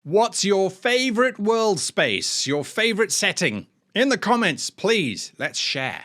What's your favorite world space? Your favorite setting? In the comments, please, let's share.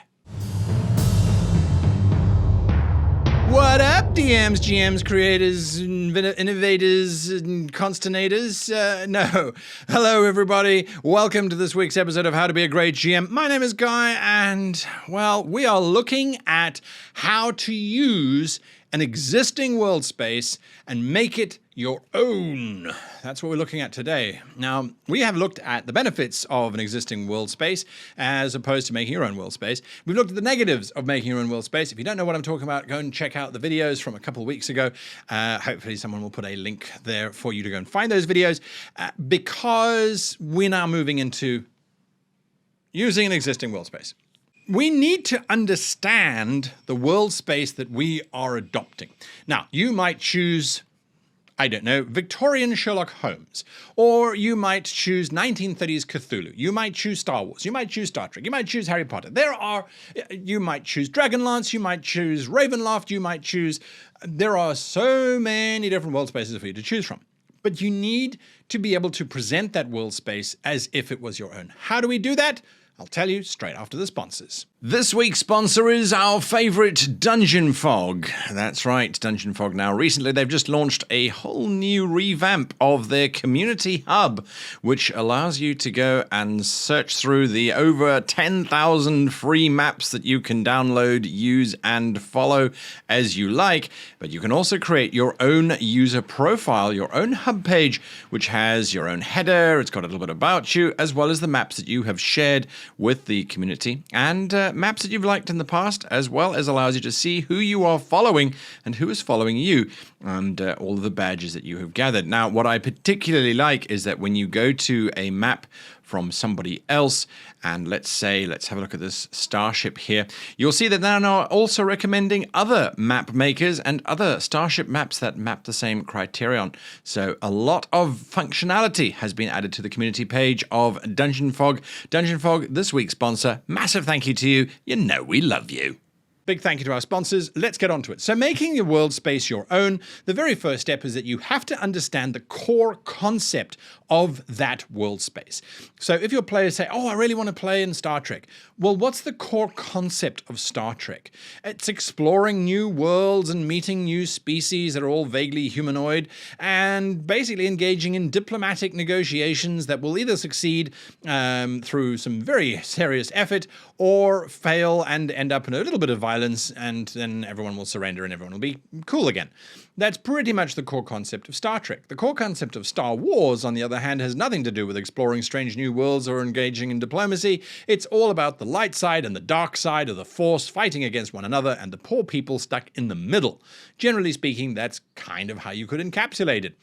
What up, DMs, GMs, creators, innovators, and consternators? No. Hello, everybody. Welcome to this week's episode of How to Be a Great GM. My name is Guy, and, well, we are looking at how to use an existing world space and make it your own. That's what we're looking at today. Now, we have looked at the benefits of an existing world space as opposed to making your own world space. We've looked at the negatives of making your own world space. If you don't know what I'm talking about, go and check out the videos from a couple of weeks ago. Hopefully someone will put a link there for you to go and find those videos because we're now moving into using an existing world space. We need to understand the world space that we are adopting. Now, you might choose, I don't know, Victorian Sherlock Holmes, or you might choose 1930s Cthulhu. You might choose Star Wars. You might choose Star Trek. You might choose Harry Potter. You might choose Dragonlance. You might choose Ravenloft. You might choose, there are so many different world spaces for you to choose from. But you need to be able to present that world space as if it was your own. How do we do that? I'll tell you straight after the sponsors. This week's sponsor is our favorite Dungeon Fog. That's right, Dungeon Fog. Now, recently they've just launched a whole new revamp of their community hub, which allows you to go and search through the over 10,000 free maps that you can download, use, and follow as you like. But you can also create your own user profile, your own hub page, which has your own header. It's got a little bit about you, as well as the maps that you have shared with the community and maps that you've liked in the past, as well as allows you to see who you are following and who is following you and all of the badges that you have gathered. Now, what I particularly like is that when you go to a map from somebody else, and let's have a look at this starship here, you'll see that they're now also recommending other map makers and other starship maps that map the same criterion. So a lot of functionality has been added to the community page of Dungeon Fog. Dungeon Fog, this week's sponsor. Massive thank you to you. You know we love you. Big thank you to our sponsors. Let's get on to it. So making your world space your own, the very first step is that you have to understand the core concept of that world space. So if your players say, oh, I really want to play in Star Trek. Well, what's the core concept of Star Trek? It's exploring new worlds and meeting new species that are all vaguely humanoid and basically engaging in diplomatic negotiations that will either succeed through some very serious effort or fail and end up in a little bit of violence, and then everyone will surrender and everyone will be cool again. That's pretty much the core concept of Star Trek. The core concept of Star Wars, on the other hand, has nothing to do with exploring strange new worlds or engaging in diplomacy. It's all about the light side and the dark side of the Force fighting against one another and the poor people stuck in the middle. Generally speaking, that's kind of how you could encapsulate it.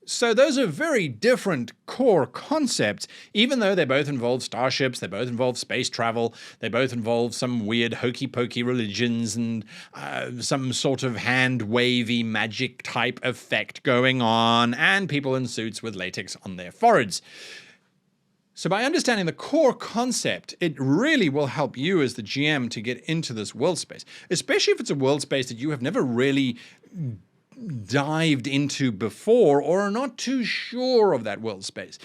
So those are very different core concepts, even though they both involve starships, they both involve space travel, they both involve some weird hokey-pokey religions and some sort of hand-wavy magic type effect going on, and people in suits with latex on their foreheads. So by understanding the core concept, it really will help you as the GM to get into this world space, especially if it's a world space that you have never really dived into before or are not too sure of that world space.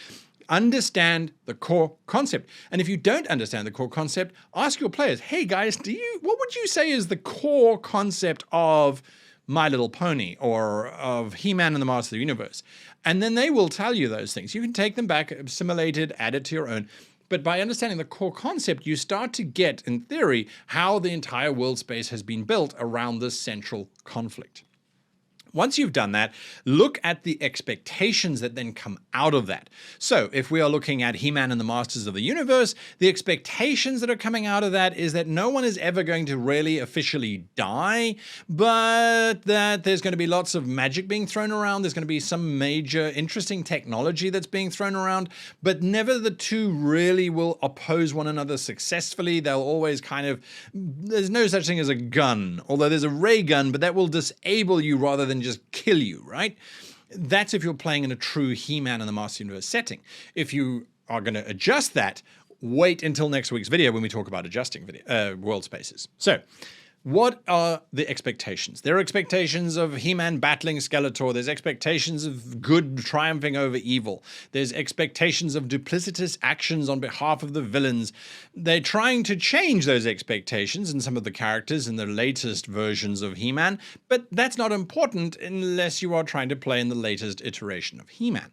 Understand the core concept. And if you don't understand the core concept, ask your players, hey guys, what would you say is the core concept of My Little Pony or of He-Man and the Master of the Universe? And then they will tell you those things. You can take them back, assimilate it, add it to your own. But by understanding the core concept, you start to get, in theory, how the entire world space has been built around this central conflict. Once you've done that, look at the expectations that then come out of that. So if we are looking at He-Man and the Masters of the Universe, the expectations that are coming out of that is that no one is ever going to really officially die, but that there's going to be lots of magic being thrown around. There's going to be some major interesting technology that's being thrown around, but never the two really will oppose one another successfully. They'll always there's no such thing as a gun, although there's a ray gun, but that will disable you rather than just kill you, right? That's if you're playing in a true He-Man and the Master Universe setting. If you are going to adjust that, wait until next week's video when we talk about adjusting world spaces. So What are the expectations? There are expectations of He-Man battling Skeletor. There's expectations of good triumphing over evil. There's expectations of duplicitous actions on behalf of the villains. They're trying to change those expectations in some of the characters in the latest versions of He-Man, but that's not important unless you are trying to play in the latest iteration of He-Man.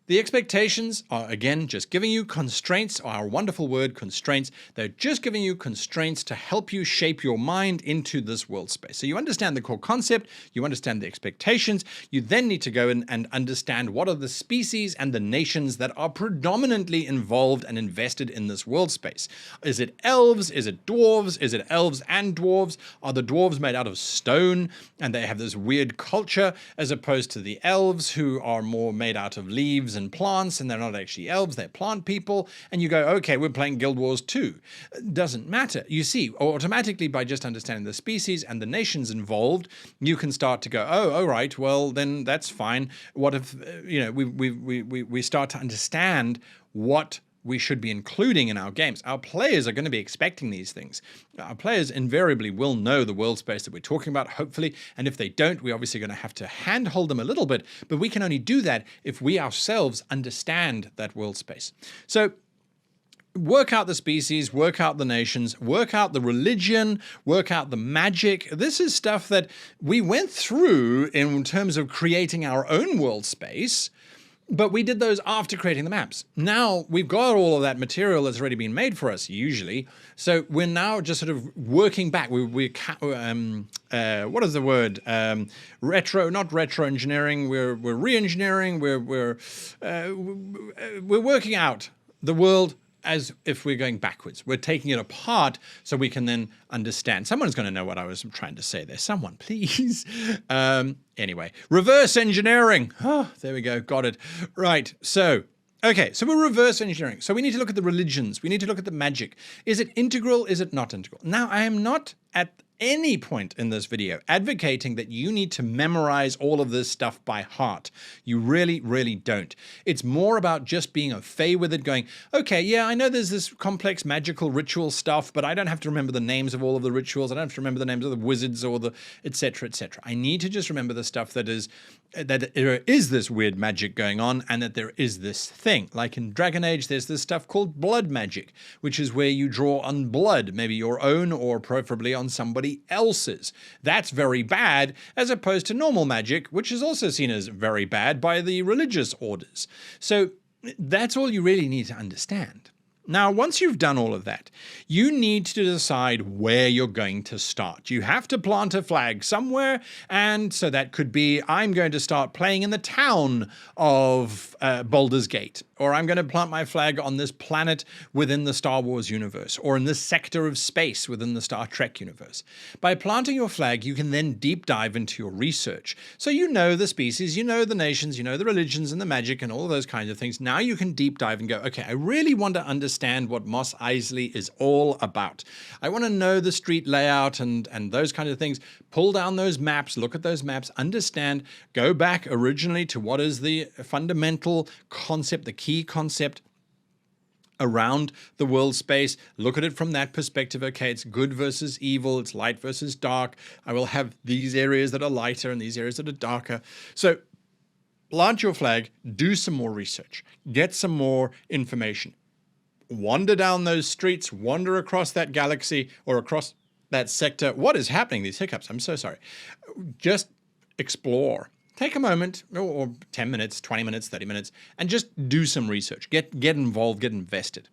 The expectations are, again, just giving you constraints, our wonderful word, constraints. They're just giving you constraints to help you shape your mind into this world space. So you understand the core concept, you understand the expectations, you then need to go in and understand what are the species and the nations that are predominantly involved and invested in this world space. Is it elves? Is it dwarves? Is it elves and dwarves? Are the dwarves made out of stone and they have this weird culture, as opposed to the elves who are more made out of leaves and plants, and they're not actually elves, they're plant people, and you go, okay, we're playing Guild Wars 2. Doesn't matter. You see, automatically by just understanding the species and the nations involved, you can start to go, oh, all right, well, then that's fine. What if, we start to understand what we should be including in our games. Our players are going to be expecting these things. Our players invariably will know the world space that we're talking about, hopefully, and if they don't, we're obviously going to have to handhold them a little bit, but we can only do that if we ourselves understand that world space. So work out the species, work out the nations, work out the religion, work out the magic. This is stuff that we went through in terms of creating our own world space, but we did those after creating the maps. Now we've got all of that material that's already been made for us, usually. So we're now just sort of working back. What is the word? Not retro engineering. We're re-engineering. We're working out the world as if we're going backwards. We're taking it apart so we can then understand. Someone's going to know what I was trying to say there. Someone, please. Anyway, reverse engineering. Oh, there we go. Got it. Right. So, okay. So we're reverse engineering. So we need to look at the religions. We need to look at the magic. Is it integral? Is it not integral? Now, I am not at any point in this video advocating that you need to memorize all of this stuff by heart. You really, really don't. It's more about just being au fait with it, going, okay, yeah, I know there's this complex magical ritual stuff, but I don't have to remember the names of all of the rituals. I don't have to remember the names of the wizards or the et cetera, et cetera. I need to just remember the stuff that there is this weird magic going on and that there is this thing. Like in Dragon Age, there's this stuff called blood magic, which is where you draw on blood, maybe your own or preferably on somebody else's. That's very bad, as opposed to normal magic, which is also seen as very bad by the religious orders. So that's all you really need to understand. Now, once you've done all of that, you need to decide where you're going to start. You have to plant a flag somewhere, and so that could be, I'm going to start playing in the town of Baldur's Gate, or I'm going to plant my flag on this planet within the Star Wars universe, or in this sector of space within the Star Trek universe. By planting your flag, you can then deep dive into your research. So you know the species, you know the nations, you know the religions and the magic and all of those kinds of things. Now you can deep dive and go, okay, I really want to understand what Mos Eisley is all about. I want to know the street layout and those kinds of things. Pull down those maps, look at those maps, understand, go back originally to what is the fundamental concept, the key concept around the world space. Look at it from that perspective. Okay, it's good versus evil, it's light versus dark. I will have these areas that are lighter and these areas that are darker. So plant your flag, do some more research, get some more information. Wander down those streets, wander across that galaxy or across that sector. What is happening? These hiccups. I'm so sorry. Just explore. Take a moment, or 10 minutes, 20 minutes, 30 minutes, and just do some research. Get involved, get invested.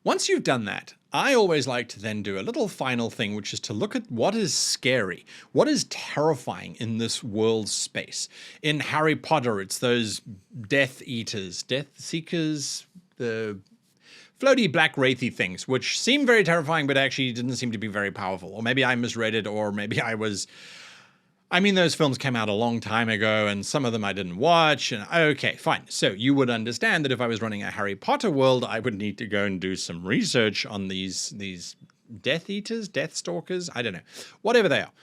Once you've done that, I always like to then do a little final thing, which is to look at what is scary, what is terrifying in this world space. In Harry Potter, it's those Death Eaters, Death Seekers, the floaty black wraithy things, which seem very terrifying, but actually didn't seem to be very powerful. Or maybe I misread it, or maybe those films came out a long time ago, and some of them I didn't watch, and okay, fine. So you would understand that if I was running a Harry Potter world, I would need to go and do some research on these Death Eaters, Death Stalkers, I don't know, whatever they are.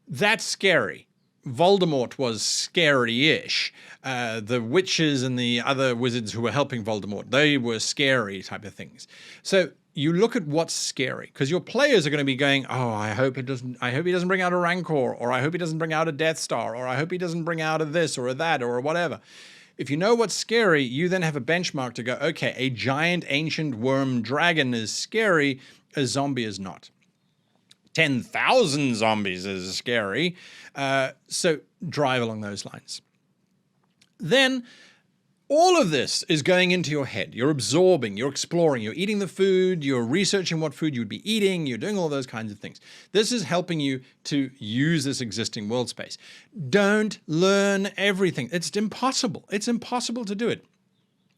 That's scary. Voldemort was scary-ish. The witches and the other wizards who were helping Voldemort, they were scary type of things. So you look at what's scary, because your players are going to be going, oh, I hope he doesn't bring out a Rancor, or I hope he doesn't bring out a Death Star, or I hope he doesn't bring out a this or a that or whatever. If you know what's scary, you then have a benchmark to go, okay, a giant ancient worm dragon is scary, a zombie is not. 10,000 zombies is scary. So drive along those lines. Then all of this is going into your head. You're absorbing, you're exploring, you're eating the food, you're researching what food you would be eating, you're doing all those kinds of things. This is helping you to use this existing world space. Don't learn everything. It's impossible. It's impossible to do it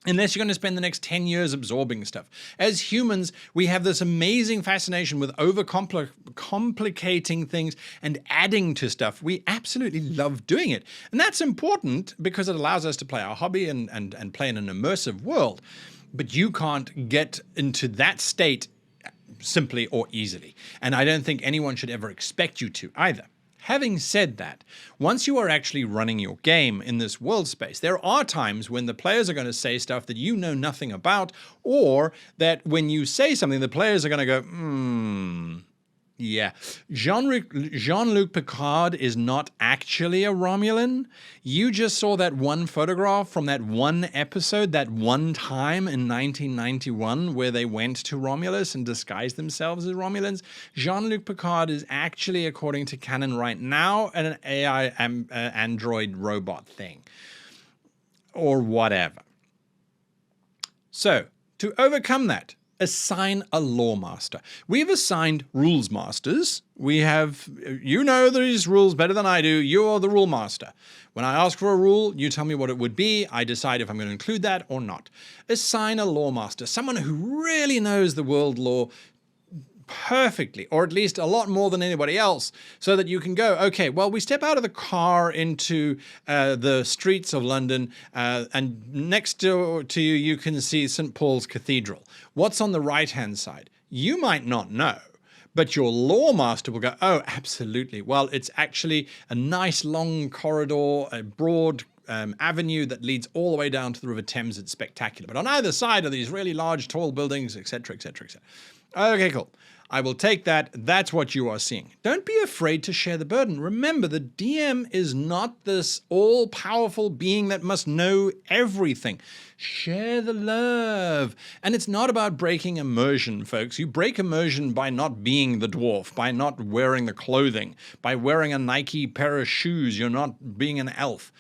unless you're going to spend the next 10 years absorbing stuff. As humans, we have this amazing fascination with complicating things and adding to stuff. We absolutely love doing it. And that's important because it allows us to play our hobby and play in an immersive world. But you can't get into that state simply or easily. And I don't think anyone should ever expect you to either. Having said that, once you are actually running your game in this world space, there are times when the players are going to say stuff that you know nothing about, or that when you say something, the players are going to go, yeah. Jean-Luc Picard is not actually a Romulan. You just saw that one photograph from that one episode, that one time in 1991 where they went to Romulus and disguised themselves as Romulans. Jean-Luc Picard is actually, according to canon right now, an AI android robot thing. Or whatever. So, to overcome that, assign a lore master. We've assigned rules masters. We have, you know these rules better than I do. You're the rule master. When I ask for a rule, you tell me what it would be. I decide if I'm going to include that or not. Assign a lore master, someone who really knows the world lore perfectly, or at least a lot more than anybody else, so that you can go, okay, well, we step out of the car into the streets of London, and next to you, you can see St. Paul's Cathedral. What's on the right-hand side? You might not know, but your lore master will go, oh, absolutely. Well, it's actually a nice long corridor, a broad avenue that leads all the way down to the River Thames. It's spectacular. But on either side are these really large, tall buildings, etc., etc., etc. Okay, cool. I will take that. That's what you are seeing. Don't be afraid to share the burden. Remember, the DM is not this all-powerful being that must know everything. Share the love. And it's not about breaking immersion, folks. You break immersion by not being the dwarf, by not wearing the clothing, by wearing a Nike pair of shoes. You're not being an elf.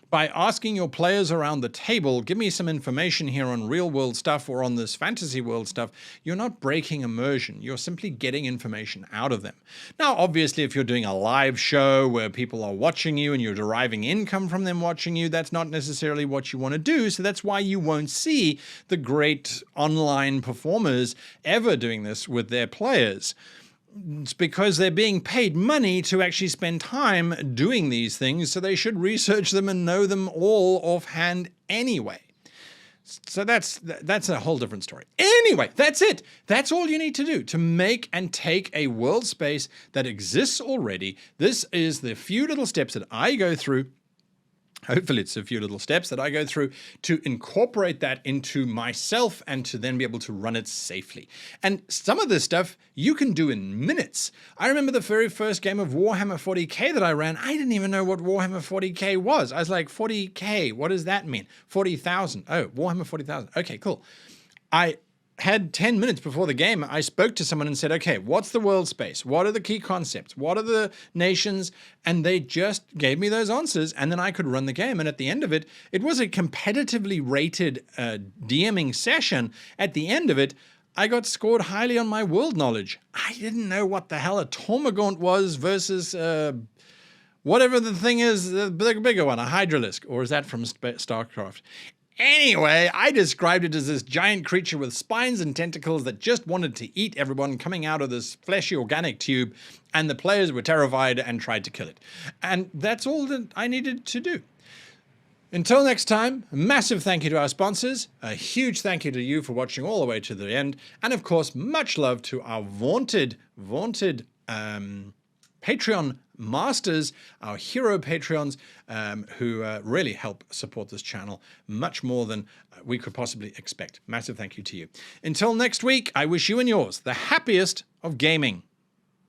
By asking your players around the table, give me some information here on real world stuff or on this fantasy world stuff, you're not breaking immersion. You're simply getting information out of them. Now, obviously, if you're doing a live show where people are watching you and you're deriving income from them watching you, that's not necessarily what you want to do. So that's why you won't see the great online performers ever doing this with their players. It's because they're being paid money to actually spend time doing these things, so they should research them and know them all offhand anyway. So that's a whole different story. Anyway, that's it. That's all you need to do to make and take a world space that exists already. This is the few little steps that I go through. Hopefully it's a few little steps that I go through to incorporate that into myself and to then be able to run it safely. And some of this stuff you can do in minutes. I remember the very first game of Warhammer 40k that I ran. I didn't even know what Warhammer 40k was. I was like, 40k, what does that mean? 40,000. Oh, Warhammer 40,000. Okay, cool. I had 10 minutes before the game, I spoke to someone and said, okay, what's the world space? What are the key concepts? What are the nations? And they just gave me those answers, and then I could run the game. And at the end of it, it was a competitively rated DMing session. At the end of it, I got scored highly on my world knowledge. I didn't know what the hell a Tormagaunt was versus whatever the thing is, the bigger one, a Hydralisk, or is that from StarCraft? Anyway, I described it as this giant creature with spines and tentacles that just wanted to eat everyone coming out of this fleshy organic tube, and the players were terrified and tried to kill it. And that's all that I needed to do. Until next time, a massive thank you to our sponsors, a huge thank you to you for watching all the way to the end, and of course, much love to our vaunted Patreon masters, our hero Patreons, who really help support this channel much more than we could possibly expect. Massive thank you to you. Until next week, I wish you and yours the happiest of gaming.